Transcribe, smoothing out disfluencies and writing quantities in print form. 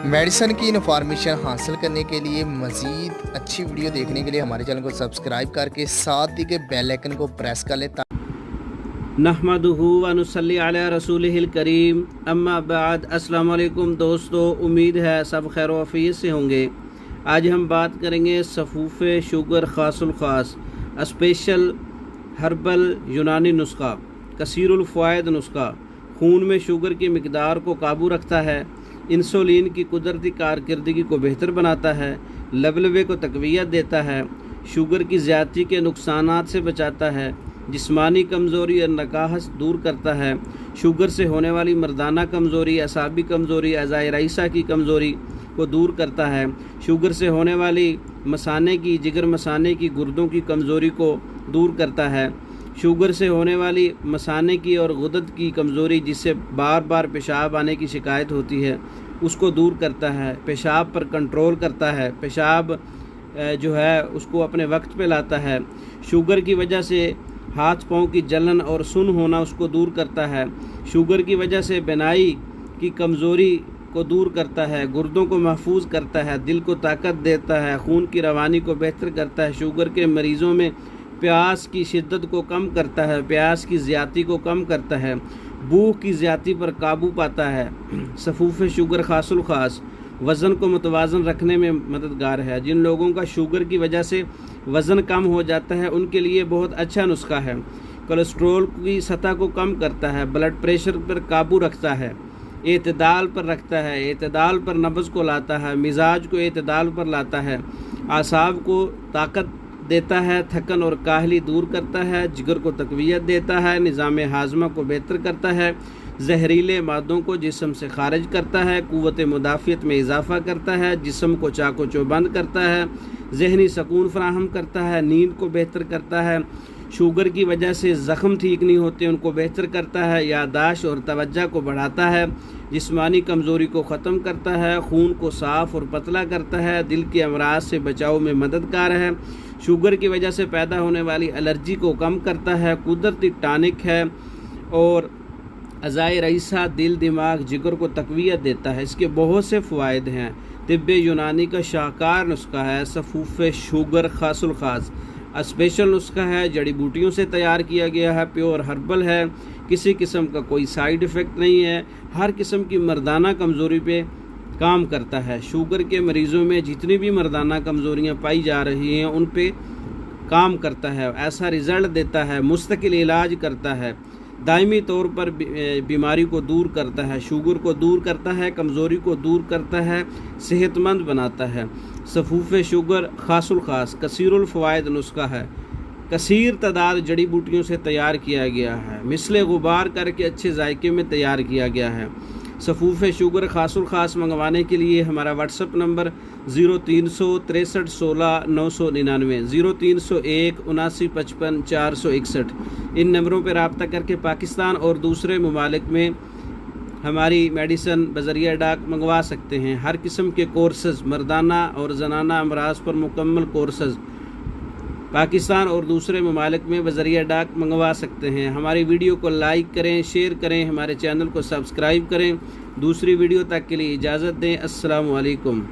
Medicine की information हासिल करने के लिए मज़ीद अच्छी वीडियो देखने के लिए हमारे चैनल को सब्सक्राइब करके साथ ही के बेल आइकन को प्रेस कर लें। नहमदुहु व नुसल्ली अला रसूलिहिल करीम अम्मा बाद। अस्सलाम वालेकुम दोस्तों, उम्मीद है सब खैर वफ़ीयत से होंगे। आज हम बात करेंगे सफ़ूफ़े शुगर ख़ासुल ख़ास स्पेशल हर्बल यूनानी नुस्खा कसीरुल फ़वाइद नुस्खा। खून में शुगर की मिकदार को काबू रखता है, इंसुलिन की कुदरती कारकर्दगी को बेहतर बनाता है, लबलबे को तक़वियत देता है, शुगर की ज़्यादती के नुकसानात से बचाता है, जिस्मानी कमज़ोरी और नकाहस दूर करता है, शुगर से होने वाली मर्दाना कमज़ोरी, असाबी कमज़ोरी, अज़ाए रईसा की कमज़ोरी को दूर करता है, शुगर से होने वाली मसाने की, जिगर मसाने की, गुर्दों की कमज़ोरी को दूर करता है, शुगर से होने वाली मसाने की और गुदद की कमज़ोरी जिससे बार बार पेशाब आने की शिकायत होती है उसको दूर करता है, पेशाब पर कंट्रोल करता है, पेशाब जो है उसको अपने वक्त पे लाता है, शुगर की वजह से हाथ पाँव की जलन और सुन होना उसको दूर करता है, शुगर की वजह से बिनाई की कमज़ोरी को दूर करता है, गुर्दों को महफूज करता है, दिल को ताकत देता है, खून की रवानी को बेहतर करता है, शुगर के मरीज़ों में प्यास की शिद्दत को कम करता है, प्यास की ज़्यादती को कम करता है, भूख की ज़्यादती पर काबू पाता है। सफ़ूफ़े शुगर ख़ासुल ख़ास वज़न को मुतवाज़न रखने में मददगार है। जिन लोगों का शुगर की वजह से वज़न कम हो जाता है उनके लिए बहुत अच्छा नुस्खा है। कोलेस्ट्रॉल की सतह को कम करता है, ब्लड प्रेशर पर काबू रखता है, एतदाल पर रखता है, एतदाल पर नब्ज़ को लाता है, मिजाज को एतदाल पर लाता है, आसाब को ताकत देता है, थकन और काहली दूर करता है, जिगर को तक़वियत देता है, निज़ाम हाज़मा को बेहतर करता है, जहरीले मादों को जिस्म से खारिज करता है, क़ुव्वत मुदाफ़ियत में इजाफ़ा करता है, जिस्म को चाको चौबंद करता है, ज़हनी सकून फ़राहम करता है, नींद को बेहतर करता है, शुगर की वजह से ज़ख़म ठीक नहीं होते उनको बेहतर करता है, याददाश्त और तवज्जो को बढ़ाता है, जिस्मानी कमज़ोरी को ख़त्म करता है, खून को साफ़ और पतला करता है, दिल के अमराज से बचाव में मददगार है, शुगर की वजह से पैदा होने वाली एलर्जी को कम करता है, कुदरती टॉनिक है और अज़ाए रईसा, दिल, दिमाग, जिगर को तक़वियत देता है। इसके बहुत से फ़वाइद हैं। तिब्बे यूनानी का शाहकार नुस्खा है सफ़ूफ़े शुगर ख़ासुल ख़ास स्पेशल नुस्खा है, जड़ी बूटियों से तैयार किया गया है, प्योर हर्बल है, किसी किस्म का कोई साइड इफ़ेक्ट नहीं है, हर किस्म की मर्दाना कमज़ोरी पे काम करता है। शुगर के मरीज़ों में जितनी भी मर्दाना कमज़ोरियाँ पाई जा रही हैं उन पे काम करता है, ऐसा रिज़ल्ट देता है, मुस्तकिल इलाज करता है, दायमी तौर पर बीमारी को दूर करता है, शुगर को दूर करता है, कमज़ोरी को दूर करता है, सेहतमंद बनाता है। सफ़ूफ़े शुगर ख़ासुल ख़ास कसीरुल फ़वाइद नुस्खा है, कसीर तादाद जड़ी बूटियों से तैयार किया गया है, मिसले गुबार करके अच्छे जायके में तैयार किया गया है। सफ़ूफ़े शुगर ख़ासुल ख़ास मंगवाने के लिए हमारा व्हाट्सअप नंबर 0363 16 999 0301 79 55 461 इन नंबरों पर रब्ता करके पाकिस्तान और दूसरे ममालिक में हमारी मेडिसिन बज़रिया डाक मंगवा सकते हैं। हर किस्म के कोर्सेज़, मर्दाना और जनाना अमराज पर मुकम्मल कोर्सेज़ पाकिस्तान और दूसरे ममालिक में बज़रिया डाक मंगवा सकते हैं। हमारी वीडियो को लाइक करें, शेयर करें, हमारे चैनल को सब्सक्राइब करें। दूसरी वीडियो तक के लिए इजाज़त दें। अस्सलामु अलैकुम।